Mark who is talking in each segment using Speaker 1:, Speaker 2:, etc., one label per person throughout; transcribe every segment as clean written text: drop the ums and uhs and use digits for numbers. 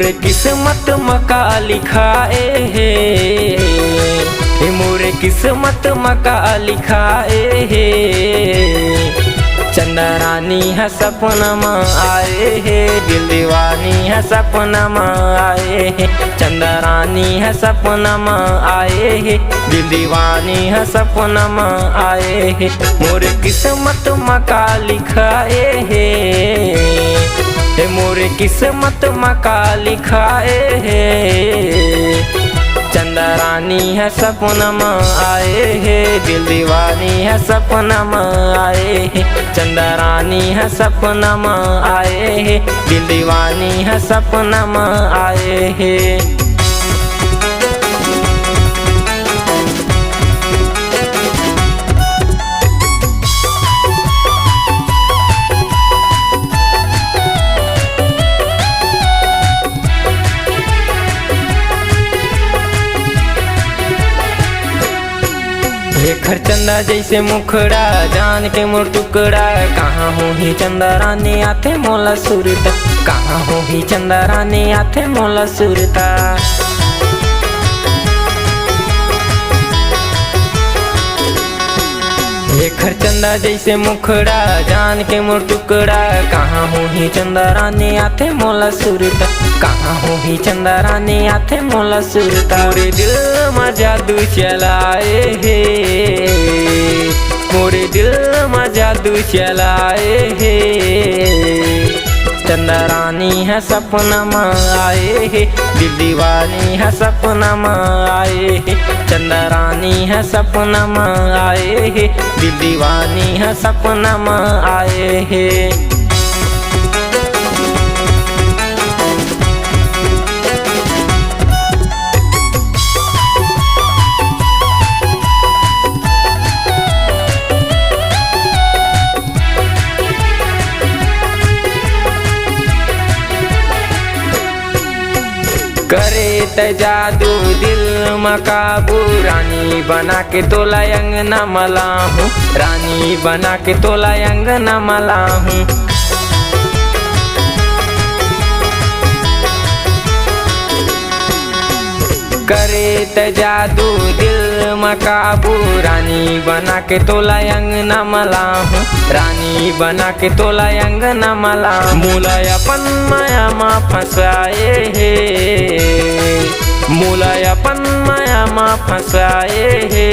Speaker 1: मोरे किस्मत मका लिखाए है, मोरे किस्मत मका लिखाए है। चंदा रानी है सपना में आए है, दिल दीवानी है सपना में आए है। चंदा रानी है सपना में आए है, दिल दीवानी है सपना में आए है। मोरे किस्मत मका लिखाए है, मोरे किस्मत मका लिखाए है। चंदा रानी है सपना में आए है, दिल दीवानी है सपना में आए है। चंदा रानी है सपना में आए है, दिल दीवानी है सपना में आए है। खर चंदा जैसे मुखड़ा जान के मोर टुकड़ा। कहाँ हो ही चंदा रानी आथे मोला सुरता, कहाँ हो ही चंदा रानी आथे मोला सुरता। खर चंदा जैसे मुखड़ा जान के मोर टुकड़ा। कहाँ हो ही चंदा रानी आथे मोला सुरता, कहाँ हो ही चंदा रानी आथे मोला सुरता। मोरे दिल में जादू चलाए है, मोरे दिल में जादू चलाए है। चंदा रानी है सपना में आए है, दिल दीवानी है सपना में आए है। चंदा रानी है सपना में आए है, दिल दीवानी है सपना में आए है। करे त जादू दिल में काबू, रानी बना के तोला अंगना मला हूँ, रानी बना के तोला अंगना मला हूँ। करे त जादू दिल में काबू, रानी बना के तोला अंगना मला हूँ, रानी बना के तोला अंगना मला। मूला अपन माया मा फंसाए है, मूला अपन माया मा फंसाए है।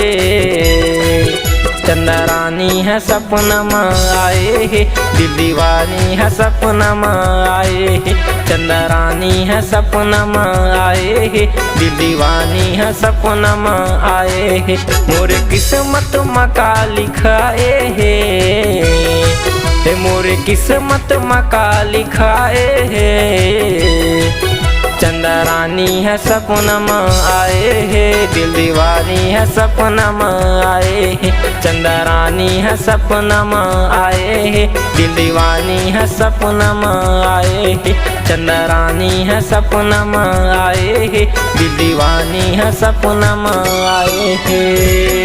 Speaker 1: चंदा रानी है सपना में आए है, दिल दीवानी है सपना में आए है। चंदा रानी है सपना में आए है, दिल दीवानी है सपना में आए है। मोरे किस्मत मका लिखाए है, मोरे किस्मत मका लिखाए है। चंदा रानी है सपना में आए है, दिल दीवानी है सपना में आए है। चंदा रानी है सपना में आए है, दिल दीवानी है सपना में आए है। चंदा रानी है सपना में आए है, दिल दीवानी है सपना में आए है।